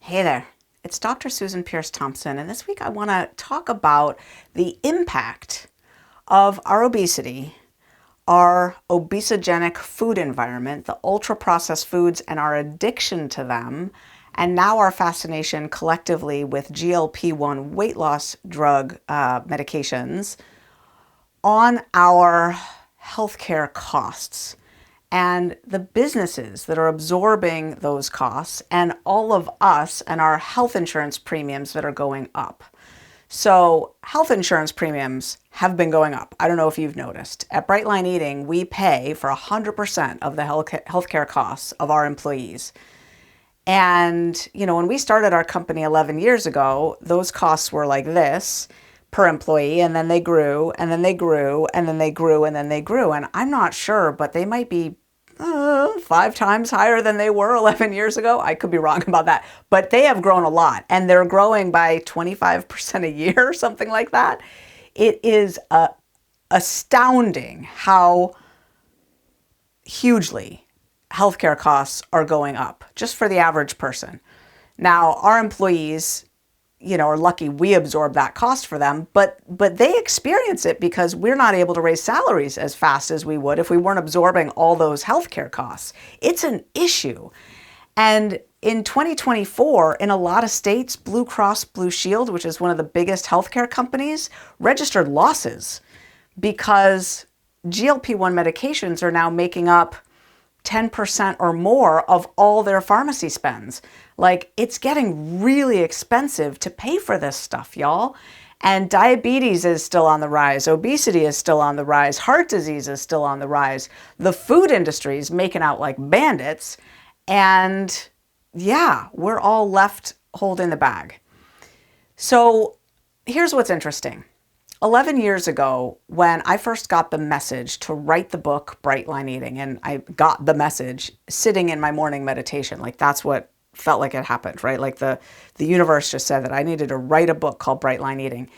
Hey there, it's Dr. Susan Pierce Thompson, and this week I want to talk about the impact of our obesity, our obesogenic food environment, the ultra processed foods, and our addiction to them, and now our fascination collectively with GLP-1 weight loss drug medications on our healthcare costs and the businesses that are absorbing those costs, and all of us and our health insurance premiums that are going up. So health insurance premiums have been going up. I don't know if you've noticed. At Brightline Eating, we pay for 100% of the healthcare costs of our employees. And, when we started our company 11 years ago, those costs were like this per employee, and then they grew, and then they grew, and then they grew, and then they grew. And I'm not sure, but they might be 5 times higher than they were 11 years ago. I could be wrong about that, but they have grown a lot, and they're growing by 25% a year, something like that. It is astounding how hugely healthcare costs are going up just for the average person. Now, our employees, are lucky we absorb that cost for them, but they experience it because we're not able to raise salaries as fast as we would if we weren't absorbing all those healthcare costs. It's an issue. And in 2024, in a lot of states, Blue Cross Blue Shield, which is one of the biggest healthcare companies, registered losses because GLP-1 medications are now making up 10% or more of all their pharmacy spends. Like, it's getting really expensive to pay for this stuff, y'all. And diabetes is still on the rise. Obesity is still on the rise. Heart disease is still on the rise. The food industry is making out like bandits. And yeah, we're all left holding the bag. So here's what's interesting. 11 years ago, when I first got the message to write the book Brightline Eating, and I got the message sitting in my morning meditation, like that's what felt like it happened, right? Like the universe just said that I needed to write a book called Brightline Eating.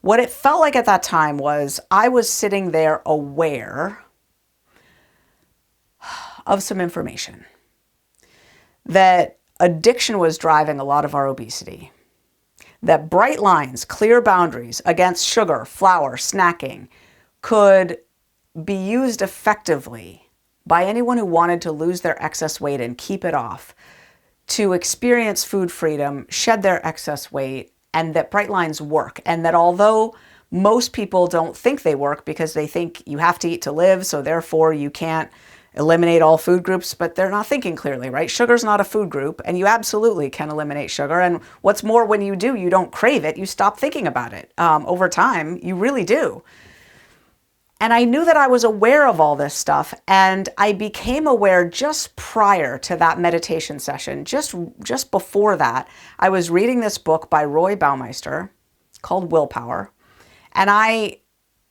What it felt like at that time was I was sitting there aware of some information that addiction was driving a lot of our obesity, that bright lines, clear boundaries against sugar, flour, snacking could be used effectively by anyone who wanted to lose their excess weight and keep it off, to experience food freedom, shed their excess weight, and that bright lines work. And that although most people don't think they work because they think you have to eat to live, so therefore you can't eliminate all food groups, but they're not thinking clearly, right? Sugar's not a food group, and you absolutely can eliminate sugar. And what's more, when you do, you don't crave it. You stop thinking about it. Over time, you really do. And I knew that I was aware of all this stuff, and I became aware just prior to that meditation session. Just before that, I was reading this book by Roy Baumeister called Willpower, and I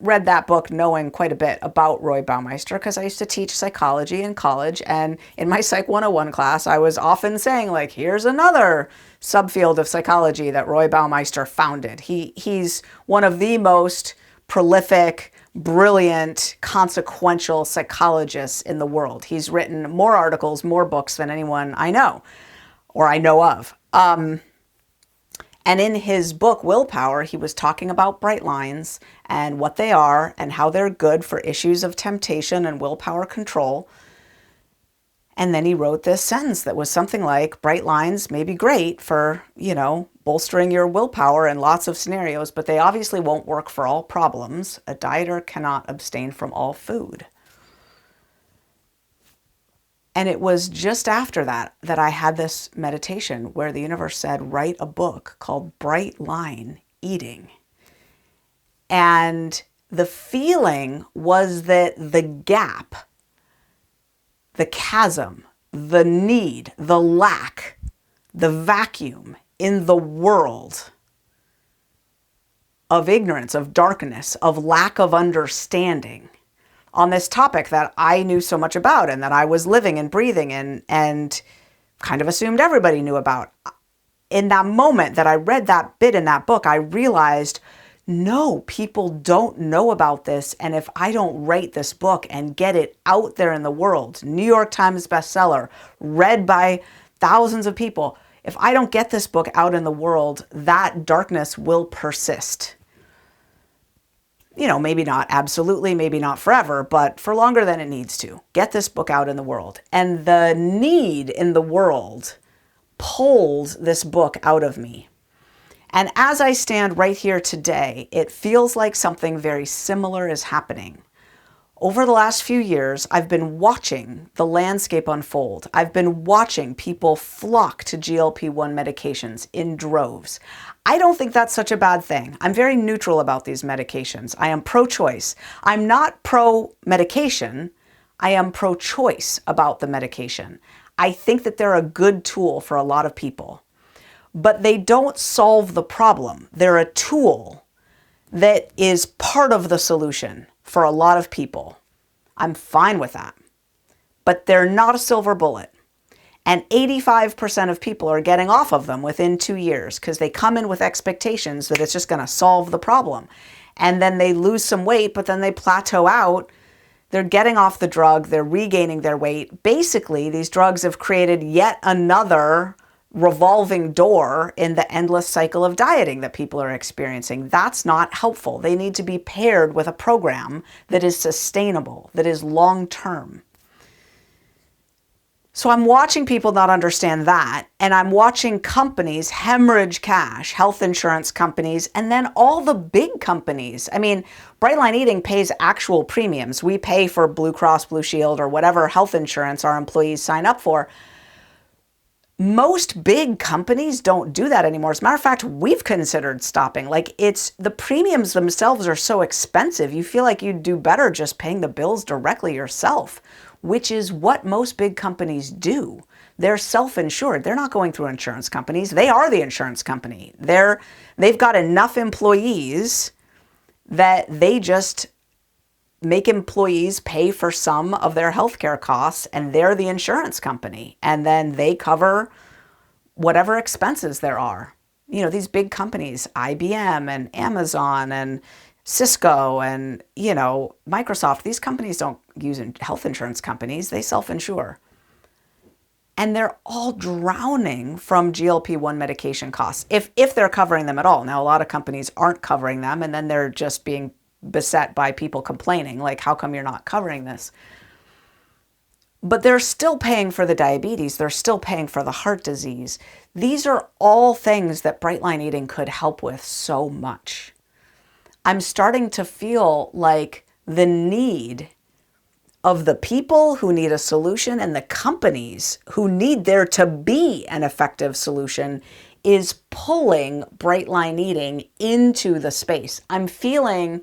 read that book knowing quite a bit about Roy Baumeister because I used to teach psychology in college, and in my Psych 101 class, I was often saying, like, here's another subfield of psychology that Roy Baumeister founded. He's one of the most prolific, brilliant, consequential psychologists in the world. He's written more articles, more books than anyone I know, or I know of. And in his book, Willpower, he was talking about bright lines and what they are and how they're good for issues of temptation and willpower control. And then he wrote this sentence that was something like, bright lines may be great for, bolstering your willpower in lots of scenarios, but they obviously won't work for all problems. A dieter cannot abstain from all food. And it was just after that I had this meditation where the universe said, write a book called Bright Line Eating. And the feeling was that the gap, the chasm, the need, the lack, the vacuum in the world of ignorance, of darkness, of lack of understanding on this topic that I knew so much about and that I was living and breathing in and kind of assumed everybody knew about. In that moment that I read that bit in that book, I realized, no, people don't know about this. And if I don't write this book and get it out there in the world, New York Times bestseller, read by thousands of people, If I don't get this book out in the world, that darkness will persist. You know, maybe not absolutely, maybe not forever, but for longer than it needs to. Get this book out in the world. And the need in the world pulled this book out of me. And as I stand right here today, it feels like something very similar is happening. Over the last few years, I've been watching the landscape unfold. I've been watching people flock to GLP-1 medications in droves. I don't think that's such a bad thing. I'm very neutral about these medications. I am pro-choice. I'm not pro-medication. I am pro-choice about the medication. I think that they're a good tool for a lot of people, but they don't solve the problem. They're a tool that is part of the solution for a lot of people. I'm fine with that, but they're not a silver bullet. And 85% of people are getting off of them within 2 years because they come in with expectations that it's just going to solve the problem. And then they lose some weight, but then they plateau out. They're getting off the drug. They're regaining their weight. Basically, these drugs have created yet another revolving door in the endless cycle of dieting that people are experiencing. That's not helpful. They need to be paired with a program that is sustainable, that is long-term. So I'm watching people not understand that, and I'm watching companies hemorrhage cash, health insurance companies, and then all the big companies. I mean, Brightline Eating pays actual premiums. We pay for Blue Cross Blue Shield or whatever health insurance our employees sign up for. Most big companies don't do that anymore. As a matter of fact, we've considered stopping. Like, the premiums themselves are so expensive. You feel like you'd do better just paying the bills directly yourself, which is what most big companies do. They're self-insured. They're not going through insurance companies. They are the insurance company. They've got enough employees that they just make employees pay for some of their healthcare costs, and they're the insurance company. And then they cover whatever expenses there are. You know, these big companies, IBM and Amazon and Cisco and, you know, Microsoft, these companies don't use health insurance companies. They self-insure. And they're all drowning from GLP-1 medication costs, if they're covering them at all. Now, a lot of companies aren't covering them, and then they're just being beset by people complaining, like, how come you're not covering this? But they're still paying for the diabetes. They're still paying for the heart disease. These are all things that Brightline Eating could help with so much. I'm starting to feel like the need of the people who need a solution and the companies who need there to be an effective solution is pulling Brightline Eating into the space. I'm feeling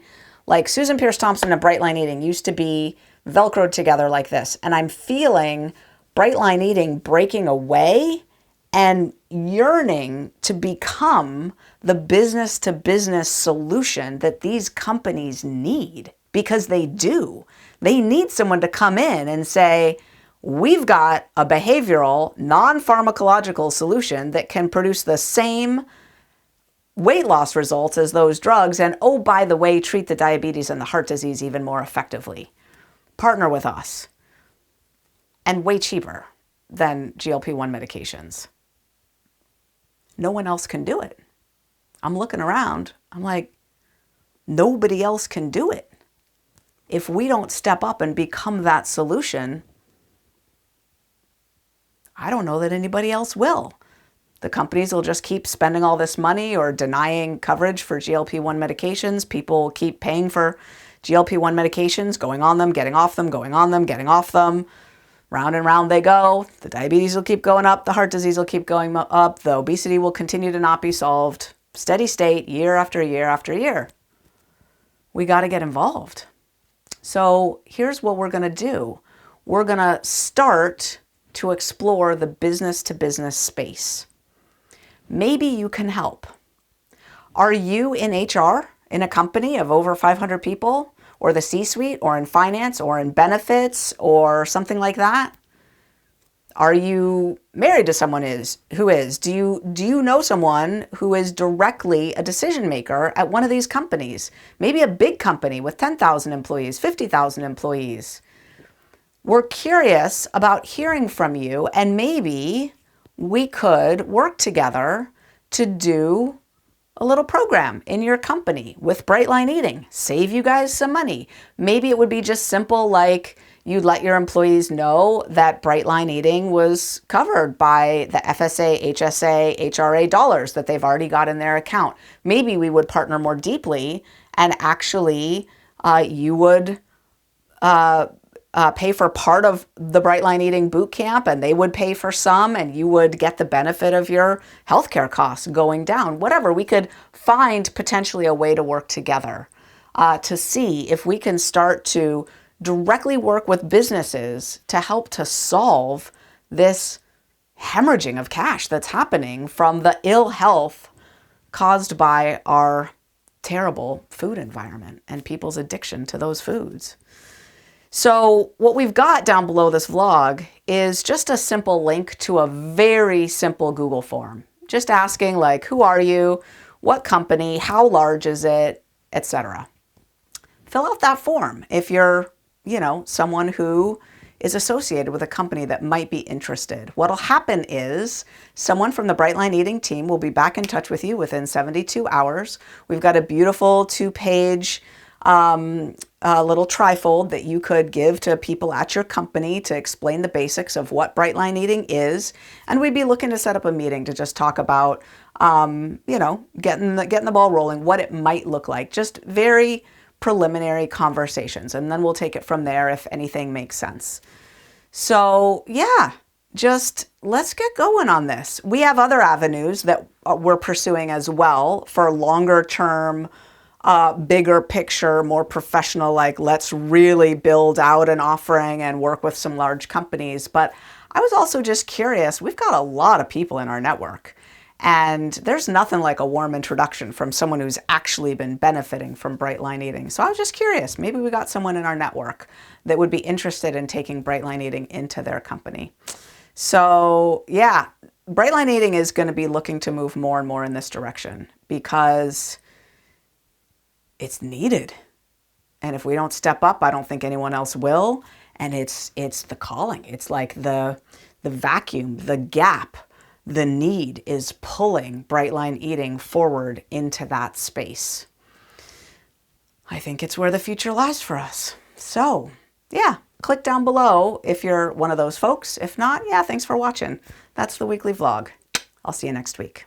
like Susan Pierce Thompson and Brightline Eating used to be Velcroed together like this. And I'm feeling Brightline Eating breaking away and yearning to become the business-to-business solution that these companies need, because they do. They need someone to come in and say, we've got a behavioral, non-pharmacological solution that can produce the same weight loss results as those drugs, and oh, by the way, treat the diabetes and the heart disease even more effectively. Partner with us. And way cheaper than GLP-1 medications. No one else can do it. I'm looking around, I'm like, nobody else can do it. If we don't step up and become that solution, I don't know that anybody else will. The companies will just keep spending all this money or denying coverage for GLP-1 medications. People keep paying for GLP-1 medications, going on them, getting off them, going on them, getting off them. Round and round they go. The diabetes will keep going up. The heart disease will keep going up. The obesity will continue to not be solved. Steady state, year after year after year. We got to get involved. So here's what we're going to do. We're going to start to explore the business-to-business space. Maybe you can help. Are you in HR in a company of over 500 people, or the C-suite, or in finance, or in benefits, or something like that? Are you married to someone who is? Do you know someone who is directly a decision maker at one of these companies? Maybe a big company with 10,000 employees, 50,000 employees. We're curious about hearing from you, and maybe we could work together to do a little program in your company with Bright Line Eating, save you guys some money. Maybe it would be just simple, like you'd let your employees know that Bright Line Eating was covered by the FSA, HSA, HRA dollars that they've already got in their account. Maybe we would partner more deeply and actually you would pay for part of the Bright Line Eating boot camp, and they would pay for some, and you would get the benefit of your healthcare costs going down. Whatever, we could find potentially a way to work together to see if we can start to directly work with businesses to help to solve this hemorrhaging of cash that's happening from the ill health caused by our terrible food environment and people's addiction to those foods. So what we've got down below this vlog is just a simple link to a very simple Google form. Just asking like, who are you? What company? How large is it? Etc. Fill out that form if you're, someone who is associated with a company that might be interested. What'll happen is someone from the Bright Line Eating team will be back in touch with you within 72 hours. We've got a beautiful 2-page little trifold that you could give to people at your company to explain the basics of what Bright Line Eating is. And we'd be looking to set up a meeting to just talk about, getting the ball rolling, what it might look like, just very preliminary conversations. And then we'll take it from there if anything makes sense. So yeah, just let's get going on this. We have other avenues that we're pursuing as well for longer term, bigger picture, more professional, like let's really build out an offering and work with some large companies. But I was also just curious, we've got a lot of people in our network, and there's nothing like a warm introduction from someone who's actually been benefiting from Bright Line Eating. So I was just curious, maybe we got someone in our network that would be interested in taking Bright Line Eating into their company. So yeah, Bright Line Eating is going to be looking to move more and more in this direction because it's needed. And if we don't step up, I don't think anyone else will. And it's the calling. It's like the vacuum, the gap, the need is pulling Bright Line Eating forward into that space. I think it's where the future lies for us. So yeah, click down below if you're one of those folks. If not, yeah, thanks for watching. That's the weekly vlog. I'll see you next week.